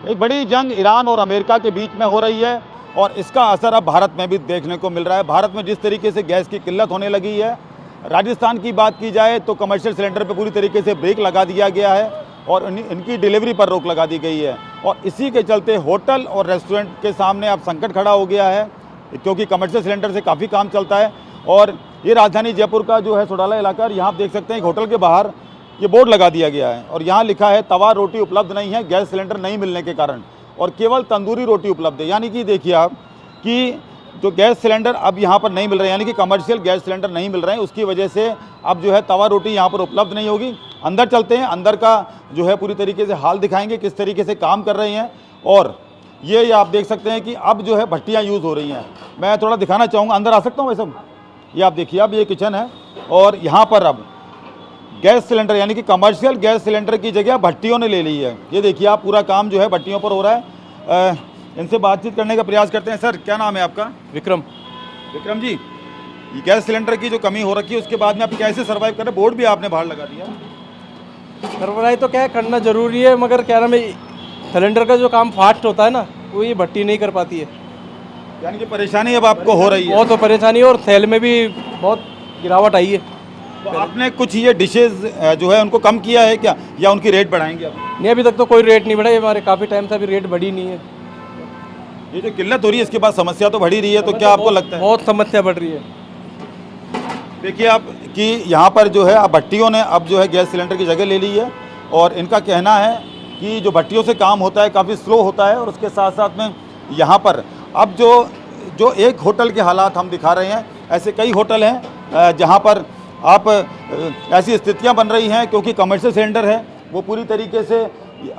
एक बड़ी जंग ईरान और अमेरिका के बीच में हो रही है और इसका असर अब भारत में भी देखने को मिल रहा है। भारत में जिस तरीके से गैस की किल्लत होने लगी है, राजस्थान की बात की जाए तो कमर्शियल सिलेंडर पर पूरी तरीके से ब्रेक लगा दिया गया है और इनकी डिलीवरी पर रोक लगा दी गई है। और इसी के चलते होटल और रेस्टोरेंट के सामने अब संकट खड़ा हो गया है, क्योंकि कमर्शियल सिलेंडर से काफ़ी काम चलता है। और ये राजधानी जयपुर का जो है सोडाला इलाका, यहाँ आप देख सकते हैं एक होटल के बाहर ये बोर्ड लगा दिया गया है और यहाँ लिखा है तवा रोटी उपलब्ध नहीं है गैस सिलेंडर नहीं मिलने के कारण, और केवल तंदूरी रोटी उपलब्ध है। यानी कि देखिए आप कि जो गैस सिलेंडर अब यहाँ पर नहीं मिल रहे हैं, यानी कि कमर्शियल गैस सिलेंडर नहीं मिल रहे हैं, उसकी वजह से अब जो है तवा रोटी यहाँ पर उपलब्ध नहीं होगी। अंदर चलते हैं, अंदर का जो है पूरी तरीके से हाल दिखाएंगे किस तरीके से काम कर रहे हैं। और ये आप देख सकते हैं कि अब जो है भट्टियाँ यूज़ हो रही हैं। मैं थोड़ा दिखाना चाहूँगा, अंदर आ सकता हूँ वैसे? ये आप देखिए, अब ये किचन है और यहाँ पर अब गैस सिलेंडर यानी कि कमर्शियल गैस सिलेंडर की जगह भट्टियों ने ले ली है। ये देखिए आप, पूरा काम जो है भट्टियों पर हो रहा है। इनसे बातचीत करने का प्रयास करते हैं। सर, क्या नाम है आपका? विक्रम। विक्रम जी, ये गैस सिलेंडर की जो कमी हो रखी है उसके बाद में आप कैसे सर्वाइव कर रहे हैं? बोर्ड भी आपने बाहर लगा दिया। सर्वराई तो क्या है, करना जरूरी है, मगर क्या नाम है, सिलेंडर का जो काम फास्ट होता है ना, वो ये भट्टी नहीं कर पाती है। यानी कि परेशानी अब आपको हो रही है? बहुत परेशानी है और सेल में भी बहुत गिरावट आई है। तो आपने कुछ ये डिशेज जो है उनको कम किया है क्या, या उनकी रेट बढ़ाएंगे आप? नहीं, अभी तक तो कोई रेट नहीं बढ़ा है, हमारे काफ़ी टाइम से अभी रेट बढ़ी नहीं है। ये जो किल्लत हो रही है इसके बाद समस्या तो बढ़ ही रही है, तो क्या आपको लगता है? बहुत समस्या बढ़ रही है। देखिए आप कि यहाँ पर जो है अब भट्टियों ने अब जो है गैस सिलेंडर की जगह ले ली है और इनका कहना है कि जो भट्टियों से काम होता है काफ़ी स्लो होता है। और उसके साथ साथ में यहाँ पर अब जो एक होटल के हालात हम दिखा रहे हैं, ऐसे कई होटल हैं जहाँ पर आप ऐसी स्थितियाँ बन रही हैं, क्योंकि कमर्शियल सिलेंडर है वो पूरी तरीके से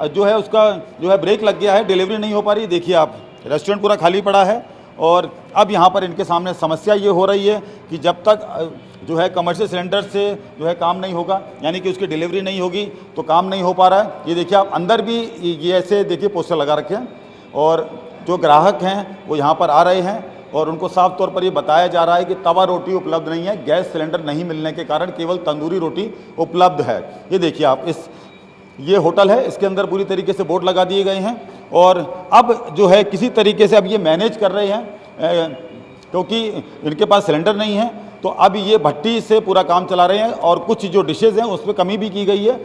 जो है उसका जो है ब्रेक लग गया है, डिलीवरी नहीं हो पा रही। देखिए आप, रेस्टोरेंट पूरा खाली पड़ा है और अब यहाँ पर इनके सामने समस्या ये हो रही है कि जब तक जो है कमर्शियल सिलेंडर से जो है काम नहीं होगा, यानी कि उसकी डिलीवरी नहीं होगी, तो काम नहीं हो पा रहा है। ये देखिए आप, अंदर भी ये ऐसे देखिए पोस्टर लगा रखे हैं और जो ग्राहक हैं वो यहाँ पर आ रहे हैं और उनको साफ तौर पर ये बताया जा रहा है कि तवा रोटी उपलब्ध नहीं है, गैस सिलेंडर नहीं मिलने के कारण केवल तंदूरी रोटी उपलब्ध है। ये देखिए आप, ये होटल है, इसके अंदर पूरी तरीके से बोर्ड लगा दिए गए हैं और अब जो है किसी तरीके से अब ये मैनेज कर रहे हैं, क्योंकि इनके पास सिलेंडर नहीं है, तो अब ये भट्टी से पूरा काम चला रहे हैं और कुछ जो डिशेज़ हैं उसमें कमी भी की गई है।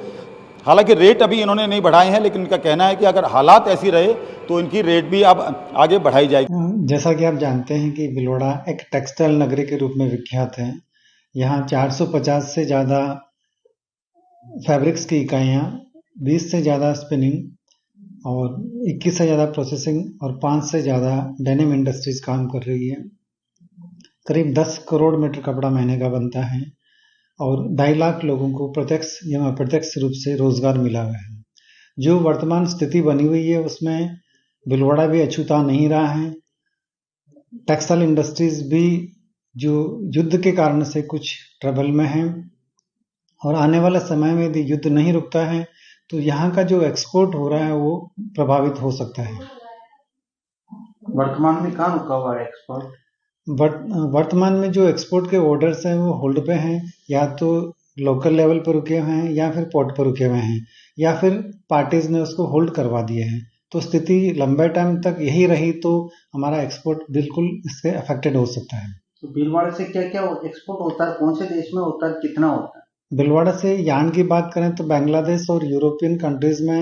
हालांकि रेट अभी इन्होंने नहीं बढ़ाए हैं, लेकिन इनका कहना है कि अगर हालात ऐसी रहे तो इनकी रेट भी अब आगे बढ़ाई जाएगी। जैसा कि आप जानते हैं कि भिलवाड़ा एक टेक्सटाइल नगरी के रूप में विख्यात है। यहाँ 450 से ज़्यादा फैब्रिक्स की इकाइयाँ, 20 से ज़्यादा स्पिनिंग और 21 से ज़्यादा प्रोसेसिंग और 5 से ज़्यादा डेनिम इंडस्ट्रीज काम कर रही है। करीब 10 करोड़ मीटर कपड़ा महीने का बनता है और 2.5 लाख लोगों को प्रत्यक्ष या अप्रत्यक्ष रूप से रोजगार मिला हुआ है। जो वर्तमान स्थिति बनी हुई है उसमें भिलवाड़ा भी अछूता नहीं रहा है। टेक्सटाइल इंडस्ट्रीज भी जो युद्ध के कारण से कुछ ट्रबल में है और आने वाले समय में यदि युद्ध नहीं रुकता है तो यहाँ का जो एक्सपोर्ट हो रहा है वो प्रभावित हो सकता है। वर्तमान में कहाँ रुका हुआ है एक्सपोर्ट? वर्तमान में जो एक्सपोर्ट के ऑर्डर्स हैं वो होल्ड पे हैं, या तो लोकल लेवल पर रुके हुए हैं या फिर पोर्ट पर रुके हुए हैं या फिर पार्टीज ने उसको होल्ड करवा दिए हैं। तो स्थिति लंबे टाइम तक यही रही तो हमारा एक्सपोर्ट बिल्कुल इससे अफेक्टेड हो सकता है। तो भिलवाड़ा से क्या क्या एक्सपोर्ट होता है, कौन से देश में होता है, कितना होता है? भिलवाड़ा से यार्न की बात करें तो बांग्लादेश और यूरोपियन कंट्रीज में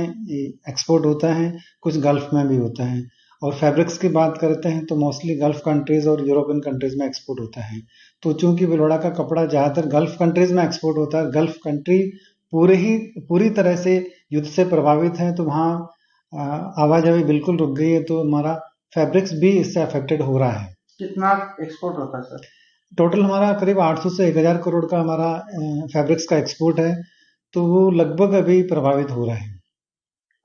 एक्सपोर्ट होता है, कुछ गल्फ में भी होता है। और फैब्रिक्स की बात करते हैं तो मोस्टली गल्फ कंट्रीज और यूरोपियन कंट्रीज में एक्सपोर्ट होता है। तो चूंकि भिलवाड़ा का कपड़ा ज़्यादातर गल्फ कंट्रीज में एक्सपोर्ट होता है, गल्फ कंट्री पूरी तरह से युद्ध से प्रभावित है, तो वहाँ आवाजाही बिल्कुल रुक गई है, तो हमारा फैब्रिक्स भी इससे अफेक्टेड हो रहा है। कितना एक्सपोर्ट होता है सर? टोटल हमारा करीब 800 से 1000 करोड़ का हमारा फैब्रिक्स का एक्सपोर्ट है, तो वो लगभग अभी प्रभावित हो रहा है।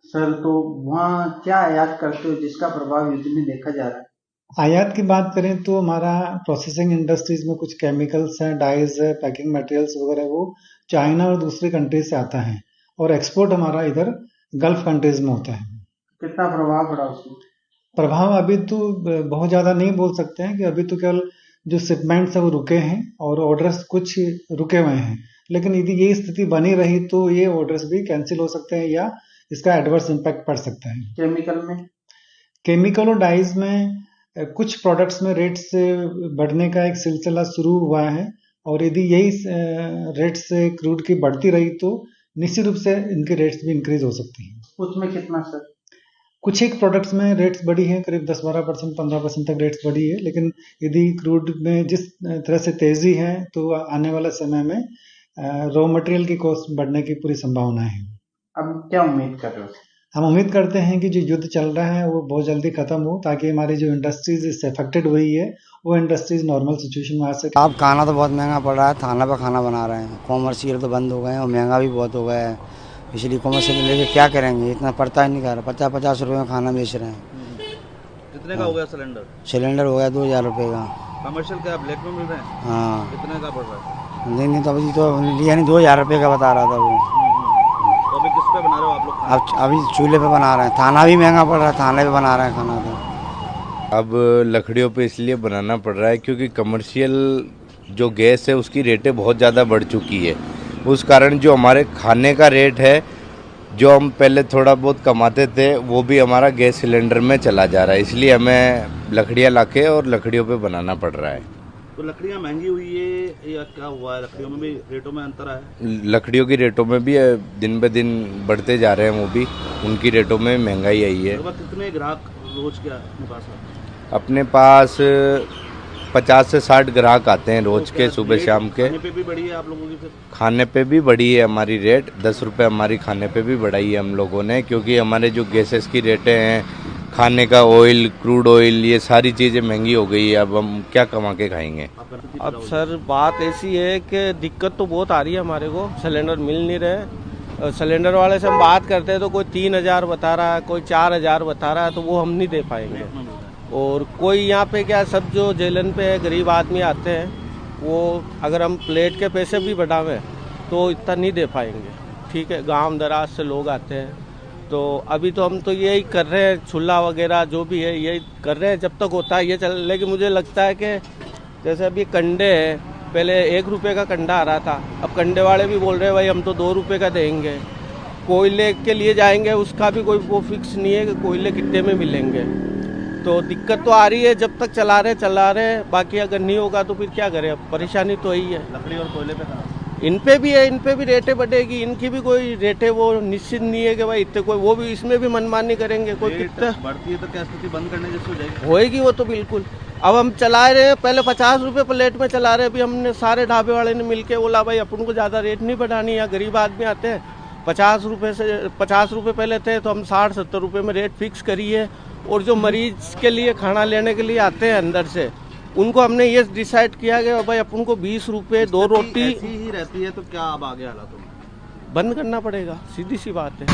सर, तो वहाँ क्या आयात करते हो जिसका प्रभाव युद्ध में देखा जा रहा है? आयात की बात करें तो हमारा प्रोसेसिंग इंडस्ट्रीज में कुछ केमिकल्स हैं, डाइज है, पैकिंग मटेरियल्स वगैरह, वो चाइना और दूसरी कंट्रीज से आता है और एक्सपोर्ट हमारा इधर गल्फ कंट्रीज में होता है। कितना प्रभाव पड़ा उसमें? प्रभाव अभी तो बहुत ज़्यादा नहीं बोल सकते हैं कि अभी तो केवल जो शिपमेंट्स है वो रुके हैं और ऑर्डर्स कुछ रुके हुए हैं, लेकिन यदि ये स्थिति बनी रही तो ये ऑर्डर्स भी कैंसिल हो सकते हैं या इसका एडवर्स इम्पैक्ट पड़ सकता है। केमिकल में, केमिकल और डाइज में कुछ प्रोडक्ट्स में रेट्स बढ़ने का एक सिलसिला शुरू हुआ है और यदि यही रेट्स क्रूड की बढ़ती रही तो निश्चित रूप से इनके रेट्स भी इंक्रीज हो सकती हैं। उसमें कितना सर? कुछ एक प्रोडक्ट्स में रेट्स बढ़ी हैं, करीब 10-12%, 15% तक रेट्स बढ़ी है, लेकिन यदि क्रूड में जिस तरह से तेजी है तो आने वाले समय में रॉ मटेरियल की कॉस्ट बढ़ने की पूरी संभावना है। अब क्या उम्मीद कर रहे हो? हम उम्मीद करते हैं कि जो युद्ध चल रहा है वो बहुत जल्दी खत्म हो ताकि हमारी जो इंडस्ट्रीज इससे अफेक्टेड हुई है वो इंडस्ट्रीज नॉर्मल सिचुएशन में आ सके। अब खाना तो बहुत महंगा पड़ रहा है, थाना पे खाना बना रहे हैं, कॉमर्शियल तो बंद हो गए हैं और महंगा भी बहुत हो गया है, इसलिए कॉमर्शियल लेके क्या करेंगे, इतना पड़ता ही नहीं कर रहा। 50-50 रुपये में खाना बेच रहे हैं। कितने का हो गया सिलेंडर? सिलेंडर हो गया 2000 रुपये का। कमर्शियल क्या ब्लैक में मिल रहे हैं? हाँ, कितने का पड़ रहा है? नहीं तो अभी तो यानी 2000 रुपये का बता रहा था वो। तो अभी किस पे बना रहे हो आप लोग खाना? अब अभी चूल्हे पे बना रहे हैं, थाना भी महंगा पड़ रहा है, थाने पे बना रहे हैं खाना तो। अब लकड़ियों पे इसलिए बनाना पड़ रहा है क्योंकि कमर्शियल जो गैस है उसकी रेटें बहुत ज़्यादा बढ़ चुकी है। उस कारण जो हमारे खाने का रेट है, जो हम पहले थोड़ा बहुत कमाते थे, वो भी हमारा गैस सिलेंडर में चला जा रहा है, इसलिए हमें लकड़ियाँ लाके और लकड़ियों पे बनाना पड़ रहा है। तो लकड़ियाँ महंगी हुई है या क्या हुआ है? लकड़ियों में भी रेटों में अंतर है? लकड़ियों की रेटों में भी दिन ब दिन बढ़ते जा रहे हैं, वो भी उनकी रेटों में महंगाई आई है। लगभग कितने ग्राहक रोज क्या अपने पास आते हैं? अपने पास 50 से 60 ग्राहक आते हैं रोज के, सुबह शाम के। खाने पे भी बढ़ी है आप लोगों की? फिर खाने पे भी बढ़ी है हमारी रेट, 10 रुपये हमारी खाने पे भी बढ़ाई है हम लोगों ने, क्योंकि हमारे जो गैसेस की रेटें हैं, खाने का ऑयल, क्रूड ऑयल, ये सारी चीज़ें महंगी हो गई है। अब हम क्या कमा के खाएंगे? अब सर बात ऐसी है कि दिक्कत तो बहुत आ रही है हमारे को, सिलेंडर मिल नहीं रहे। सिलेंडर वाले से हम बात करते हैं तो कोई 3000 बता रहा है, कोई 4000 बता रहा है, तो वो हम नहीं दे पाएंगे। और कोई यहाँ पे क्या, सब जो जेलन पे है गरीब आदमी आते हैं, वो अगर हम प्लेट के पैसे भी बढ़ावें तो इतना नहीं दे पाएंगे। ठीक है, गांव दराज से लोग आते हैं, तो अभी तो हम तो यही कर रहे हैं, चूल्हा वगैरह जो भी है यही कर रहे हैं, जब तक होता है ये चल। लेकिन मुझे लगता है कि जैसे अभी कंडे है, पहले 1 रुपये का कंडा आ रहा था, अब कंडे वाले भी बोल रहे हैं भाई हम तो 2 रुपये का देंगे। कोयले के लिए जाएंगे, उसका भी कोई वो फिक्स नहीं है कि कोयले कितने में मिलेंगे। तो दिक्कत तो आ रही है, जब तक चला रहे, बाकी अगर नहीं होगा तो फिर क्या करें, अब परेशानी तो यही है। लकड़ी और कोयले पे कहाँ? इन पे भी है, इन पे भी रेटें बढ़ेगी, इनकी भी कोई रेटें वो निश्चित नहीं है कि भाई इतने, कोई वो भी इसमें भी मनमानी करेंगे, कोई कितना बढ़ती है तो क्या स्थिति बंद करने जैसी हो जाएगी? होएगी वो तो बिल्कुल। अब हम चला रहे हैं, पहले 50 रुपये प्लेट में चला रहे हैं, अभी हमने सारे ढाबे वाले ने मिलके बोला भाई अपन को ज़्यादा रेट नहीं बढ़ानी है, गरीब आदमी आते हैं, 50 रुपये पहले थे तो हम 60-70 रुपये में रेट फिक्स करिए। और जो मरीज के लिए खाना लेने के लिए आते हैं अंदर से, उनको हमने ये डिसाइड किया कि भाई अपन को 20 रुपये 2 रोटी ऐसी ही रहती है, तो क्या अब आगे हालातों में बंद करना पड़ेगा, सीधी सी बात है।